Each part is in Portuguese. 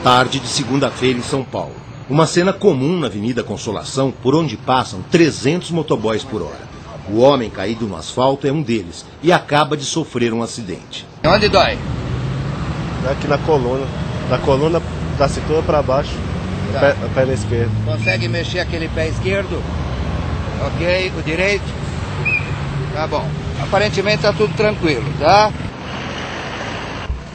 Tarde de segunda-feira em São Paulo. Uma cena comum na Avenida Consolação, por onde passam 300 motoboys por hora. O homem caído no asfalto é um deles e acaba de sofrer um acidente. Onde dói? Aqui na coluna da cintura para baixo, Tá. a perna esquerda. Consegue mexer aquele pé esquerdo? Ok, o direito? Tá bom. Aparentemente tá tudo tranquilo, tá?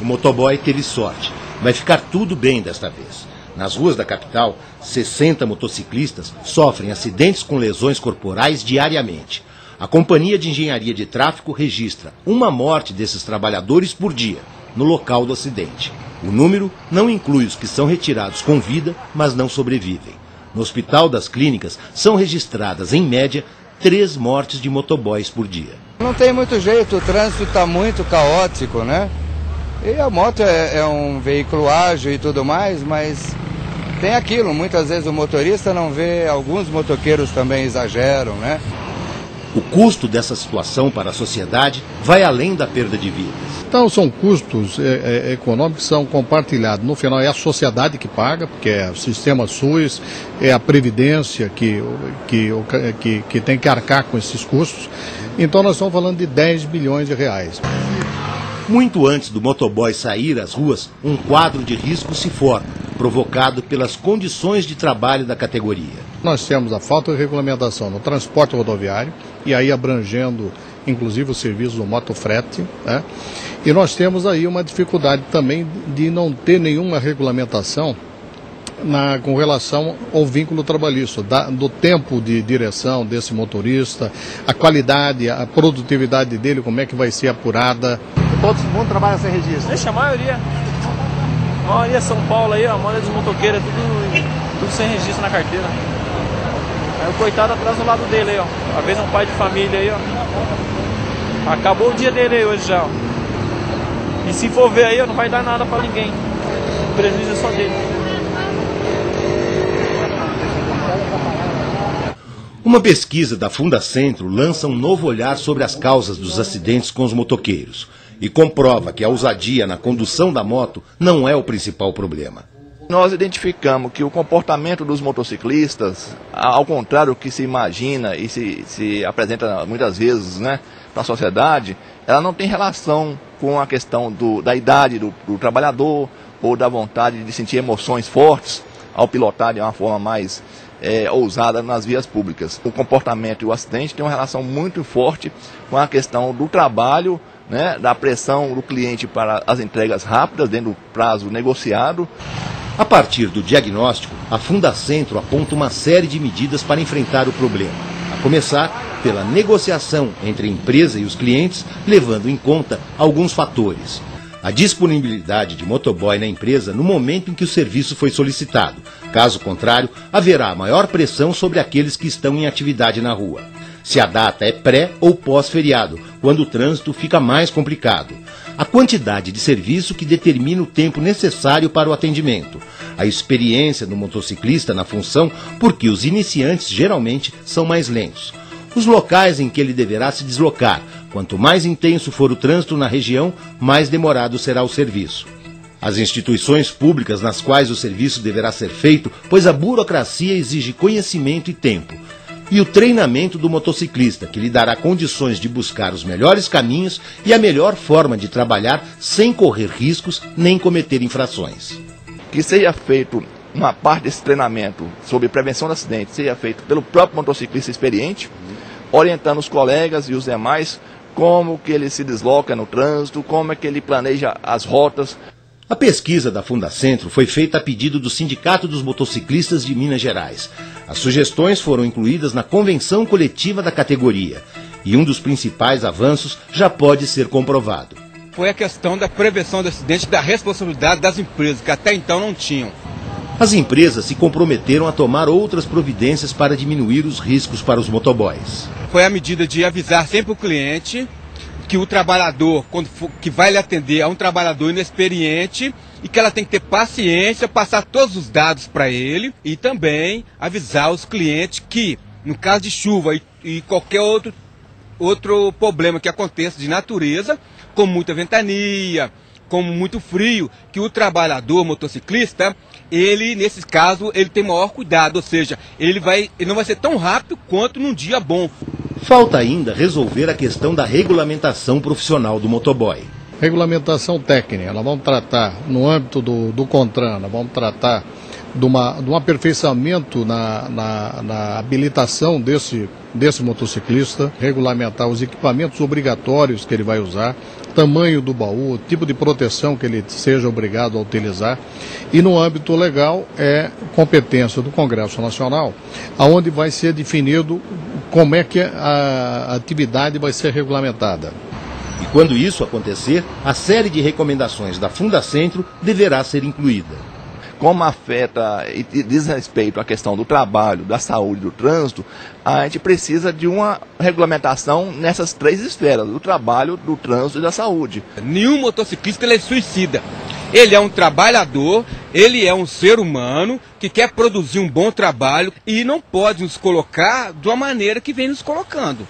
O motoboy teve sorte. Vai ficar tudo bem desta vez. Nas ruas da capital, 60 motociclistas sofrem acidentes com lesões corporais diariamente. A Companhia de Engenharia de Tráfego registra uma morte desses trabalhadores por dia no local do acidente. O número não inclui os que são retirados com vida, mas não sobrevivem. No Hospital das Clínicas, são registradas, em média, 3 mortes de motoboys por dia. Não tem muito jeito, o trânsito está muito caótico, né? E a moto é um veículo ágil e tudo mais, mas tem aquilo, muitas vezes o motorista não vê, alguns motoqueiros também exageram, né? O custo dessa situação para a sociedade vai além da perda de vidas. Então são custos econômicos que são compartilhados. No final é a sociedade que paga, porque é o sistema SUS, é a Previdência que tem que arcar com esses custos. Então nós estamos falando de 10 bilhões de reais. Muito antes do motoboy sair às ruas, um quadro de risco se forma, provocado pelas condições de trabalho da categoria. Nós temos a falta de regulamentação no transporte rodoviário, e aí abrangendo inclusive o serviço do motofrete, né? E nós temos aí uma dificuldade também de não ter nenhuma regulamentação com relação ao vínculo trabalhista, do tempo de direção desse motorista, a qualidade, a produtividade dele, como é que vai ser apurada. Todo mundo trabalha sem registro? Deixa a maioria. A maioria é São Paulo aí, ó, a maioria dos motoqueiros, tudo sem registro na carteira. Aí o coitado atrás do lado dele aí, ó. Às vezes é um pai de família aí, ó. Acabou o dia dele aí hoje já, ó. E se for ver aí, ó, não vai dar nada pra ninguém. O prejuízo é só dele. Uma pesquisa da Fundacentro lança um novo olhar sobre as causas dos acidentes com os motoqueiros e comprova que a ousadia na condução da moto não é o principal problema. Nós identificamos que o comportamento dos motociclistas, ao contrário do que se imagina e se apresenta muitas vezes, né, para a sociedade, ela não tem relação com a questão da idade do trabalhador ou da vontade de sentir emoções fortes ao pilotar de uma forma mais ousada nas vias públicas. O comportamento e o acidente têm uma relação muito forte com a questão do trabalho, né, da pressão do cliente para as entregas rápidas dentro do prazo negociado. A partir do diagnóstico, a Fundacentro aponta uma série de medidas para enfrentar o problema, a começar pela negociação entre a empresa e os clientes, levando em conta alguns fatores. A disponibilidade de motoboy na empresa no momento em que o serviço foi solicitado. Caso contrário, haverá maior pressão sobre aqueles que estão em atividade na rua. Se a data é pré ou pós-feriado, quando o trânsito fica mais complicado. A quantidade de serviço que determina o tempo necessário para o atendimento. A experiência do motociclista na função, porque os iniciantes geralmente são mais lentos. Os locais em que ele deverá se deslocar. Quanto mais intenso for o trânsito na região, mais demorado será o serviço. As instituições públicas nas quais o serviço deverá ser feito, pois a burocracia exige conhecimento e tempo. E o treinamento do motociclista, que lhe dará condições de buscar os melhores caminhos e a melhor forma de trabalhar sem correr riscos nem cometer infrações. Que seja feito uma parte desse treinamento sobre prevenção de acidentes, seja feito pelo próprio motociclista experiente, orientando os colegas e os demais como que ele se desloca no trânsito, como é que ele planeja as rotas. A pesquisa da Fundacentro foi feita a pedido do Sindicato dos Motociclistas de Minas Gerais. As sugestões foram incluídas na convenção coletiva da categoria. E um dos principais avanços já pode ser comprovado. Foi a questão da prevenção do acidente, da responsabilidade das empresas, que até então não tinham. As empresas se comprometeram a tomar outras providências para diminuir os riscos para os motoboys. Foi a medida de avisar sempre o cliente que o trabalhador, que vai lhe atender, é um trabalhador inexperiente e que ela tem que ter paciência, passar todos os dados para ele e também avisar os clientes que, no caso de chuva e qualquer outro problema que aconteça de natureza, com muita ventania, como muito frio, que o trabalhador motociclista, ele, nesse caso, ele tem maior cuidado, ou seja, ele não vai ser tão rápido quanto num dia bom. Falta ainda resolver a questão da regulamentação profissional do motoboy. Regulamentação técnica, nós vamos tratar no âmbito do CONTRAN, nós vamos tratar de um aperfeiçoamento na habilitação desse motociclista, regulamentar os equipamentos obrigatórios que ele vai usar, tamanho do baú, tipo de proteção que ele seja obrigado a utilizar. E no âmbito legal é competência do Congresso Nacional, onde vai ser definido como é que a atividade vai ser regulamentada. E quando isso acontecer, a série de recomendações da Fundacentro deverá ser incluída. Como afeta e diz respeito à questão do trabalho, da saúde, do trânsito, a gente precisa de uma regulamentação nessas três esferas, do trabalho, do trânsito e da saúde. Nenhum motociclista ele é suicida. Ele é um trabalhador, ele é um ser humano que quer produzir um bom trabalho e não pode nos colocar de uma maneira que vem nos colocando.